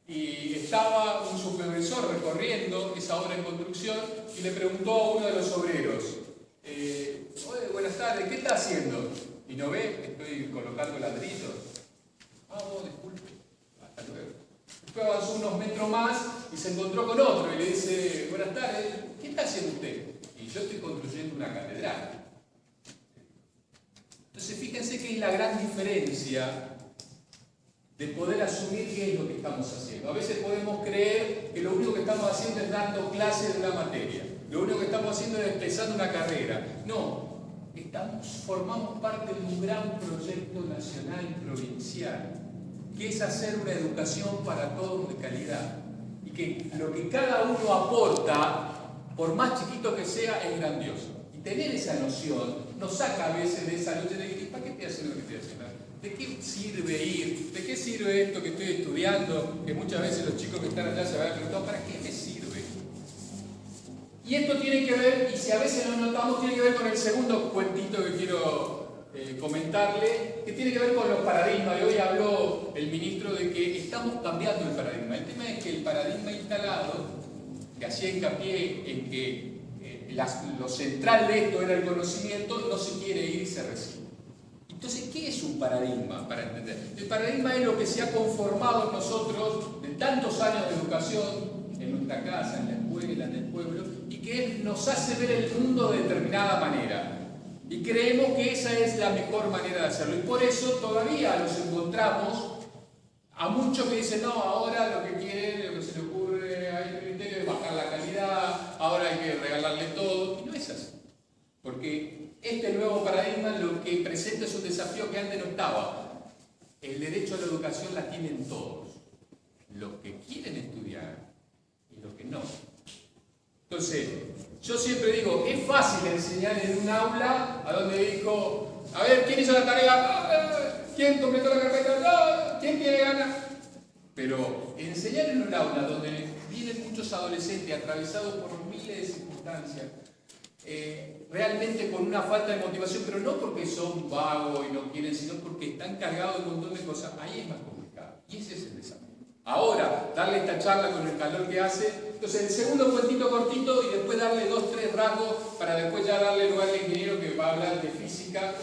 Y estaba un supervisor recorriendo esa obra en construcción y le preguntó a uno de los obreros: oye, buenas tardes, ¿qué está haciendo? Y no ve que estoy colocando ladrillos. Disculpe, hasta luego. Después avanzó unos metros más y se encontró con otro y le dice: buenas tardes, ¿qué está haciendo usted? Y yo estoy construyendo una catedral. Entonces fíjense que es la gran diferencia de poder asumir qué es lo que estamos haciendo. A veces podemos creer que lo único que estamos haciendo es dando clases de una materia, lo único que estamos haciendo es empezando una carrera. No, formamos parte de un gran proyecto nacional y provincial, que es hacer una educación para todos de calidad. Y que lo que cada uno aporta, por más chiquito que sea, es grandioso. Y tener esa noción nos saca a veces de esa lucha de que ¿para qué estoy haciendo lo que estoy haciendo? ¿De qué sirve ir? ¿De qué sirve esto que estoy estudiando? Que muchas veces los chicos que están allá se van a preguntar: ¿para qué me sirve? Y esto tiene que ver, y si a veces lo notamos, tiene que ver con el segundo cuentito que quiero comentarle, que tiene que ver con los paradigmas. Y hoy habló el ministro de que estamos cambiando el paradigma. El tema es que el paradigma instalado, que hacía hincapié en que lo central de esto era el conocimiento, no se quiere ir y se recibe. Entonces, ¿qué es un paradigma? Para entender, el paradigma es lo que se ha conformado en nosotros de tantos años de educación, en nuestra casa, en la escuela, en el pueblo, y que nos hace ver el mundo de determinada manera. Y creemos que esa es la mejor manera de hacerlo. Y por eso todavía los encontramos a muchos que dicen: no, ahora lo que quieren, lo que se le ocurre, hay el criterio de bajar la calidad, ahora hay que regalarle todo. Y no es así. Porque este nuevo paradigma lo que presenta es un desafío que antes no estaba. El derecho a la educación la tienen todos, los que quieren estudiar y los que no. Entonces, yo siempre digo, es fácil enseñar en un aula a donde dijo: a ver, ¿quién hizo la tarea? ¿Quién completó la carpeta? ¿Quién tiene ganas? Pero enseñar en un aula donde vienen muchos adolescentes atravesados por miles de circunstancias, realmente con una falta de motivación, pero no porque son vagos y no quieren, sino porque están cargados de un montón de cosas, ahí es más complicado. Y ese es el desafío. Ahora, darle esta charla con el calor que hace. Entonces, el segundo cuentito cortito y después darle 2 o 3 rasgos para después ya darle lugar al ingeniero que va a hablar de física.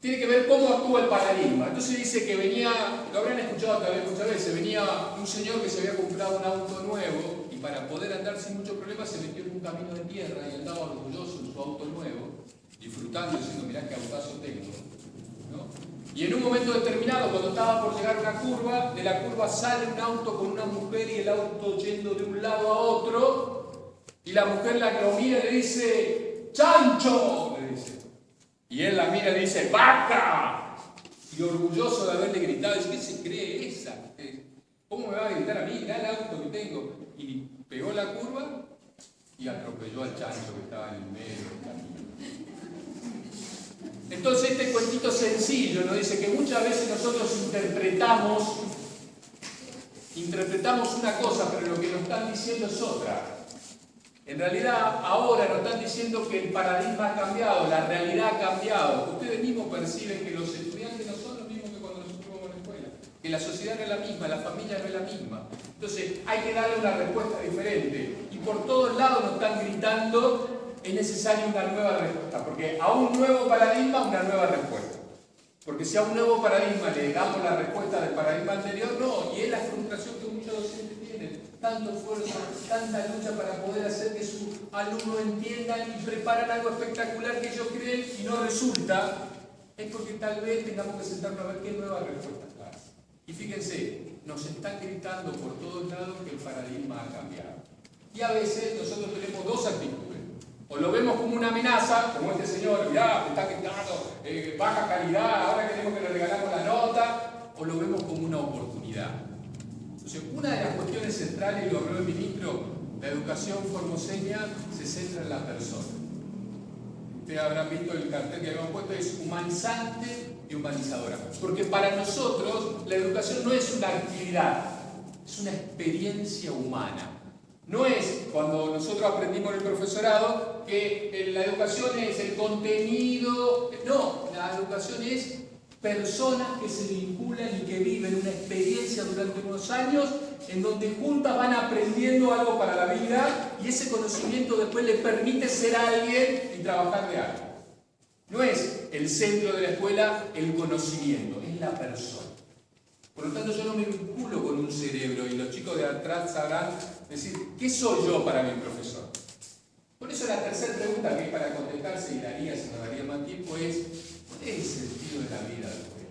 Tiene que ver cómo actúa el paradigma. Entonces dice que venía, lo habrán escuchado tal vez muchas veces, venía un señor que se había comprado un auto nuevo y para poder andar sin muchos problemas se metió en un camino de tierra y andaba orgulloso en su auto nuevo, disfrutando, diciendo: mirá qué autazo tengo, ¿no? Y en un momento determinado, cuando estaba por llegar a una curva, de la curva sale un auto con una mujer y el auto yendo de un lado a otro, y la mujer lo mira y le dice: ¡chancho!, le dice. Y él la mira y le dice: ¡vaca! Y orgulloso de haberle gritado, dice: ¿qué se cree esa? ¿Cómo me va a gritar a mí? Mirá el auto que tengo. Y pegó la curva y atropelló al chancho que estaba en el medio del camino. Entonces este cuentito sencillo nos dice que muchas veces nosotros interpretamos una cosa, pero lo que nos están diciendo es otra. En realidad, ahora nos están diciendo que el paradigma ha cambiado, la realidad ha cambiado. Ustedes mismos perciben que los estudiantes no son los mismos que cuando nosotros íbamos a la escuela, que la sociedad no es la misma, la familia no es la misma. Entonces, hay que darle una respuesta diferente. Y por todos lados nos están gritando: es necesaria una nueva respuesta, porque a un nuevo paradigma, una nueva respuesta. Porque si a un nuevo paradigma le damos la respuesta del paradigma anterior, no, y es la frustración que muchos docentes tienen. Tanto esfuerzo, tanta lucha para poder hacer que su alumno entiendan y preparan algo espectacular que ellos creen y no resulta, es porque tal vez tengamos que sentarnos a ver qué nueva respuesta está. Y fíjense, nos están gritando por todos lados que el paradigma ha cambiado. Y a veces nosotros tenemos 2 actitudes. O lo vemos como una amenaza, como este señor: mirá, me está gritando, baja calidad, ahora queremos que le regalamos la nota. O lo vemos como una oportunidad. Entonces, una de las cuestiones centrales, y lo habló el ministro, la educación formoseña se centra en la persona. Ustedes habrán visto el cartel que habíamos puesto: es humanizante y humanizadora. Porque para nosotros la educación no es una actividad, es una experiencia humana. No es cuando nosotros aprendimos en el profesorado que la educación es el contenido. No, la educación es personas que se vinculan y que viven una experiencia durante unos años en donde juntas van aprendiendo algo para la vida y ese conocimiento después les permite ser alguien y trabajar de algo. No es el centro de la escuela el conocimiento, es la persona. Por lo tanto, yo no me vinculo con un cerebro y los chicos de atrás sabrán decir, ¿qué soy yo para mi profesor? Por eso la tercera pregunta que es para contestarse y la haría si nos daría más tiempo es, ¿cuál es el sentido de la vida de la escuela?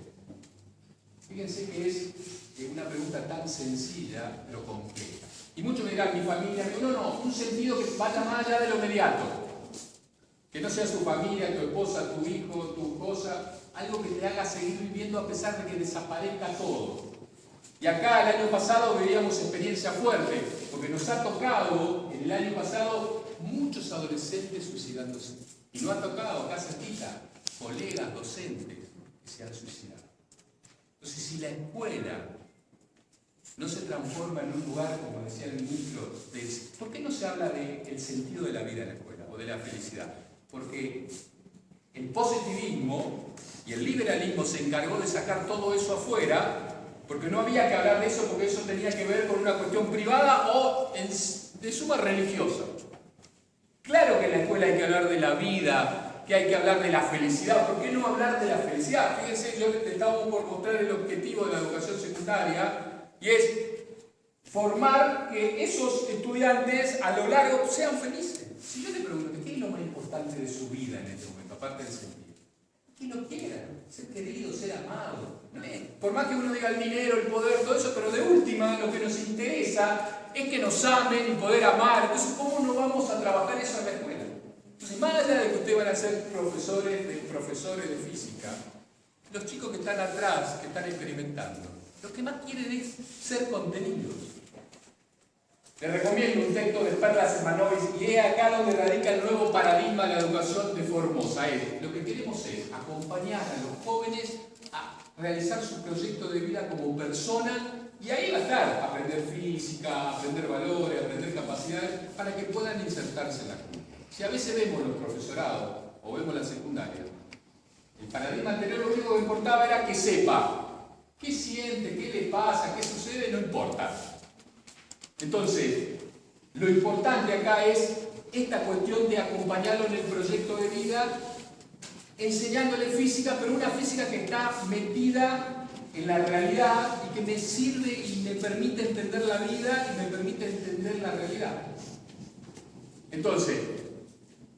Fíjense que es una pregunta tan sencilla pero compleja. Y muchos me dirán, mi familia, no, un sentido que vaya más allá de lo inmediato. Que no sea tu familia, tu esposa, tu hijo, tu cosa, algo que te haga seguir viviendo a pesar de que desaparezca todo. Y acá el año pasado veíamos experiencia fuerte, porque nos ha tocado en el año pasado muchos adolescentes suicidándose. Y nos ha tocado acá cerquita colegas docentes que se han suicidado. Entonces, si la escuela no se transforma en un lugar, como decía el ministro, ¿por qué no se habla del sentido de la vida en la escuela o de la felicidad? Porque el positivismo y el liberalismo se encargó de sacar todo eso afuera, porque no había que hablar de eso, porque eso tenía que ver con una cuestión privada o de suma religiosa. Claro que en la escuela hay que hablar de la vida, que hay que hablar de la felicidad. ¿Por qué no hablar de la felicidad? Fíjense, yo les estaba por mostrar el objetivo de la educación secundaria, y es formar que esos estudiantes a lo largo sean felices. Si yo le pregunto, ¿qué es lo más importante de su vida en este momento, aparte del sentido? Que lo quieran, ser querido, ser amado. ¿No es? Por más que uno diga el dinero, el poder, todo eso, pero de última lo que nos interesa es que nos amen y poder amar. Entonces, ¿cómo no vamos a trabajar eso en la escuela? Entonces, más allá de que ustedes van a ser profesores de física, los chicos que están atrás, que están experimentando, lo que más quieren es ser contenidos. Les recomiendo un texto de Perla Semanovic y es acá donde radica el nuevo paradigma de la educación de Formosa. Lo que queremos es acompañar a los jóvenes a realizar su proyecto de vida como persona, y ahí va a estar aprender física, aprender valores, aprender capacidades para que puedan insertarse en la comunidad. Si a veces vemos los profesorados o vemos la secundaria, el paradigma anterior lo único que importaba era que sepa qué siente, qué le pasa, qué sucede, no importa. Entonces, lo importante acá es esta cuestión de acompañarlo en el proyecto de vida, enseñándole física, pero una física que está metida en la realidad y que me sirve y me permite entender la vida y me permite entender la realidad. Entonces,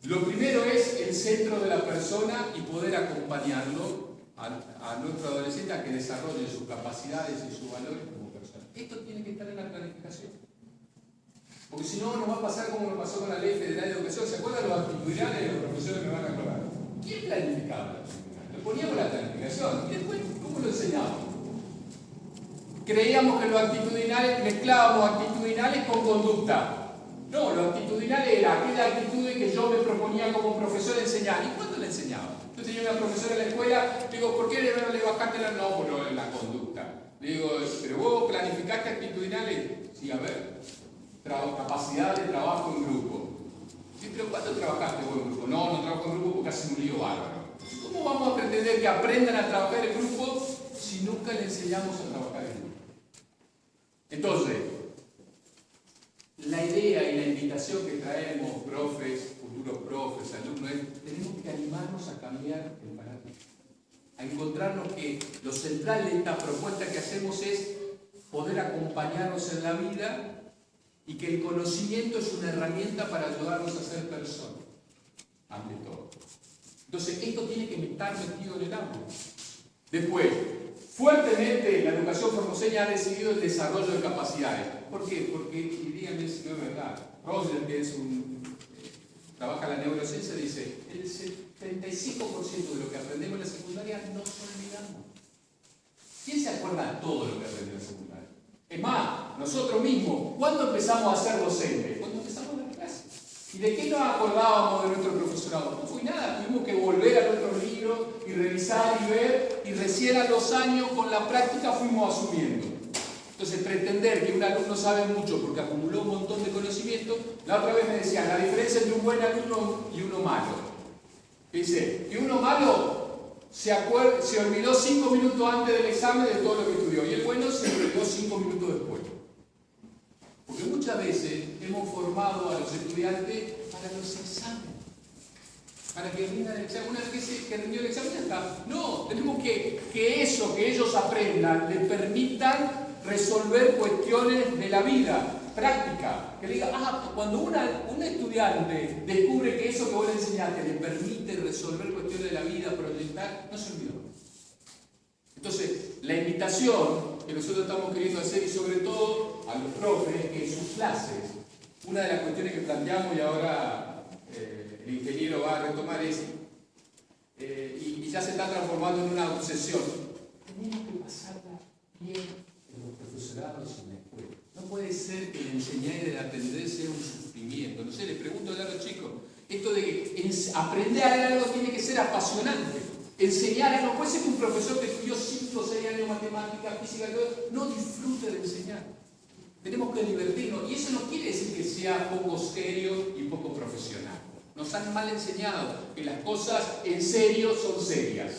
lo primero es el centro de la persona y poder acompañarlo a nuestro adolescente a que desarrolle sus capacidades y sus valores como persona. Esto tiene que estar en la planificación. Porque si no, nos va a pasar como nos pasó con la Ley Federal de Educación. ¿Se acuerdan los actitudinales? Los profesores me van a acordar. ¿Quién planificaba la actitudinal? Le poníamos la planificación. ¿Y después cómo lo enseñábamos? Creíamos que los actitudinales, mezclábamos actitudinales con conducta. No, lo actitudinal era aquella actitud que yo me proponía como profesor enseñar. ¿Y cuándo le enseñaba? Yo tenía una profesora en la escuela, digo, ¿por qué le bajaste la no? Por la conducta. Le digo, ¿pero vos planificaste actitudinales? Sí, a ver. Capacidad de trabajo en grupo. Sí, pero ¿cuándo trabajaste vos en grupo? No trabajo en grupo porque hacen un lío bárbaro. ¿Cómo vamos a pretender que aprendan a trabajar en grupo si nunca les enseñamos a trabajar en grupo? Entonces, la idea y la invitación que traemos, profes, futuros profes, alumnos, es tenemos que animarnos a cambiar el paradigma. A encontrarnos que lo central de esta propuesta que hacemos es poder acompañarnos en la vida y que el conocimiento es una herramienta para ayudarnos a ser personas, ante todo. Entonces, esto tiene que estar metido en el aula. Después, fuertemente la educación formoseña ha decidido el desarrollo de capacidades. ¿Por qué? Porque, y díganme si no es verdad, Roger, que trabaja en la neurociencia, dice, el 75% de lo que aprendemos en la secundaria nos olvidamos. ¿Quién se acuerda de todo lo que aprendió en la secundaria? Es más, nosotros mismos, ¿cuándo empezamos a ser docentes? Cuando empezamos la clase. ¿Y de qué nos acordábamos de nuestro profesorado? No fue nada, tuvimos que volver a nuestros libros y revisar y ver, y recién a los años con la práctica fuimos asumiendo. Entonces, pretender que un alumno sabe mucho porque acumuló un montón de conocimiento, la otra vez me decían, la diferencia entre un buen alumno y uno malo. Dice, que uno malo se olvidó 5 minutos antes del examen de todo lo que estudió y el bueno se olvidó 5 minutos después. Porque muchas veces hemos formado a los estudiantes para los exámenes, para que rindan el examen. Una vez que rindió el examen ya está. No, tenemos que eso que ellos aprendan les permitan resolver cuestiones de la vida práctica. Que le diga, cuando un estudiante descubre que eso que vos le enseñaste le permite resolver cuestiones de la vida, proyectar, no se olvidó. Entonces, la invitación que nosotros estamos queriendo hacer, y sobre todo a los profes, que en sus clases, una de las cuestiones que planteamos y ahora el ingeniero va a retomar es, y ya se está transformando en una obsesión, tenemos que pasarla bien en los profesorados y en la escuela. No puede ser que el enseñar y el aprender sea un sufrimiento. No sé, les pregunto a los chicos, esto de que aprender algo tiene que ser apasionante. Enseñar, no puede ser que un profesor que estudió 5 o 6 años matemáticas, física, no disfrute de enseñar. Tenemos que divertirnos, y eso no quiere decir que sea poco serio y poco profesional. Nos han mal enseñado que las cosas en serio son serias.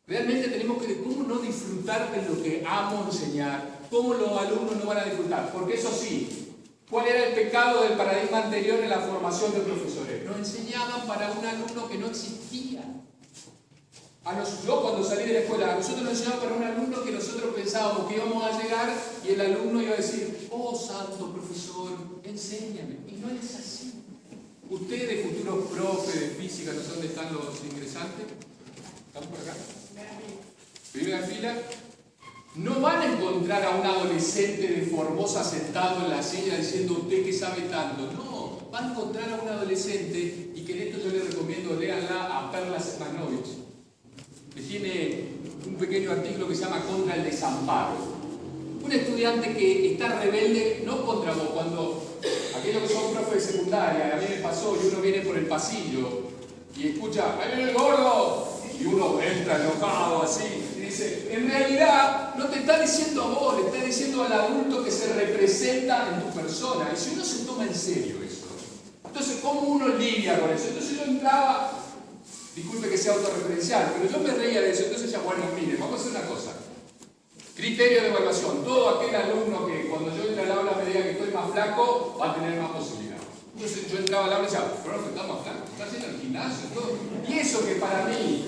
Realmente tenemos que, ¿cómo no disfrutar de lo que amo enseñar? ¿Cómo los alumnos no van a disfrutar? Porque eso sí, ¿cuál era el pecado del paradigma anterior en la formación de profesores? Nos enseñaban para un alumno que no existía. Yo cuando salí de la escuela, a nosotros nos enseñaban para un alumno que nosotros pensábamos que íbamos a llegar y el alumno iba a decir, oh santo profesor, enséñame. Y no es así. Ustedes, futuros profes de física, no sé dónde están los ingresantes. ¿Están por acá? Primera fila. No van a encontrar a un adolescente de Formosa sentado en la silla diciendo usted que sabe tanto. No, van a encontrar a un adolescente, y que en esto yo les recomiendo, léanla a Perla Semanovich, que tiene un pequeño artículo que se llama Contra el desamparo. Un estudiante que está rebelde, no contra vos, cuando aquellos que son profes de secundaria, a mí me pasó, y uno viene por el pasillo y escucha, ¡ahí viene el gordo! Y uno entra enojado así, y dice, en realidad no te está diciendo a vos, le está diciendo al adulto que se representa en tu persona. Y si uno se toma en serio eso, entonces ¿cómo uno lidia con eso? Entonces yo entraba, disculpe que sea autorreferencial, pero yo me reía de eso. Entonces decía, bueno, mire, vamos a hacer una cosa. Criterio de evaluación. Todo aquel alumno que cuando yo entre al aula me diga que estoy más flaco, va a tener más posibilidad. Entonces yo entraba al aula y decía, profe, está más flaco, está haciendo el gimnasio, todo. Y eso que para mí,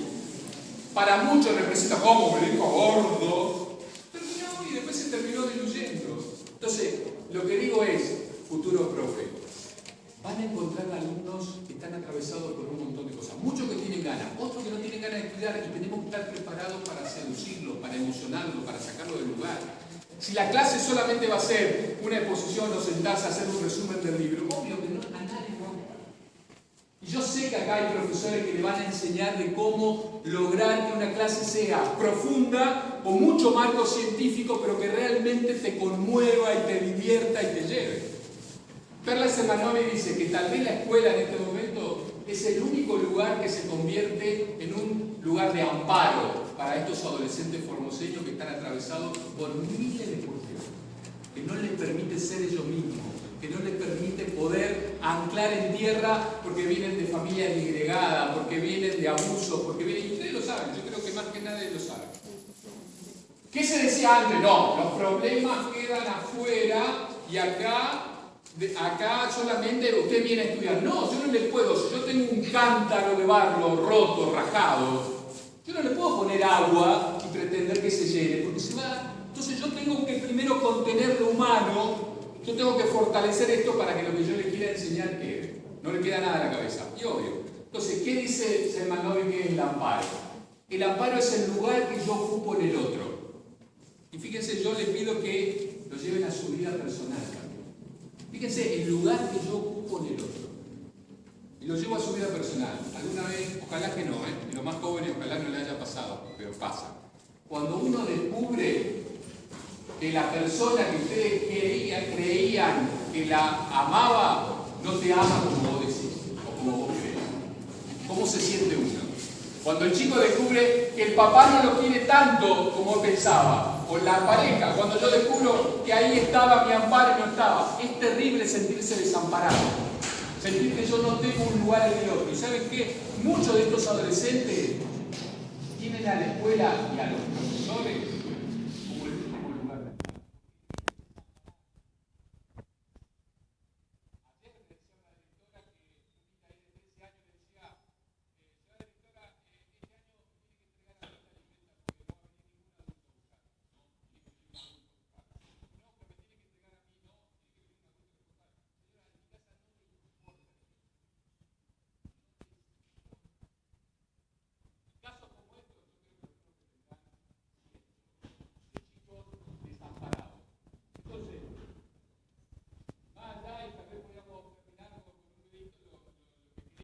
para muchos representa como me dijo gordo, terminó y después se terminó diluyendo. Entonces, lo que digo es, futuro profe, van a encontrar alumnos que están atravesados por un montón de cosas. Muchos que tienen ganas, otros que no tienen ganas de estudiar, y tenemos que estar preparados para seducirlo, para emocionarlo, para sacarlo del lugar. Si la clase solamente va a ser una exposición o sentarse a hacer un resumen del libro, obvio que no, a nadie no. Y yo sé que acá hay profesores que le van a enseñar de cómo lograr que una clase sea profunda, con mucho marco científico, pero que realmente te conmueva y te divierta y te lleve. Perla Semanovich dice que tal vez la escuela en este momento es el único lugar que se convierte en un lugar de amparo para estos adolescentes formoseños que están atravesados por miles de cuestiones, que no les permite ser ellos mismos, que no les permite poder anclar en tierra porque vienen de familias disgregadas, porque vienen de abusos, porque vienen, y ustedes lo saben, yo creo que más que nadie lo sabe. ¿Qué se decía antes? No, los problemas quedan afuera y acá solamente usted viene a estudiar. No, yo no le puedo, si yo tengo un cántaro de barro roto, rajado, yo no le puedo poner agua y pretender que se llene, porque se va. Entonces yo tengo que primero contener lo humano, yo tengo que fortalecer esto para que lo que yo le quiera enseñar quede. No le queda nada a la cabeza, y obvio. Entonces, ¿qué dice Semanovich que es el amparo? El amparo es el lugar que yo ocupo en el otro. Y fíjense, yo les pido que lo lleven a su vida personal también. Fíjense, el lugar que yo ocupo en el otro. Y lo llevo a su vida personal. Alguna vez, ojalá que no, y los más jóvenes ojalá no le haya pasado, pero pasa. Cuando uno descubre que la persona que ustedes creían que la amaba, no te ama como vos decís, o como vos crees. ¿Cómo se siente uno? Cuando el chico descubre que el papá no lo quiere tanto como pensaba, o la pareja, cuando yo descubro que ahí estaba mi amparo y no estaba, es terrible sentirse desamparado, sentir que yo no tengo un lugar en el otro. ¿Y saben qué? Muchos de estos adolescentes tienen a la escuela y a los profesores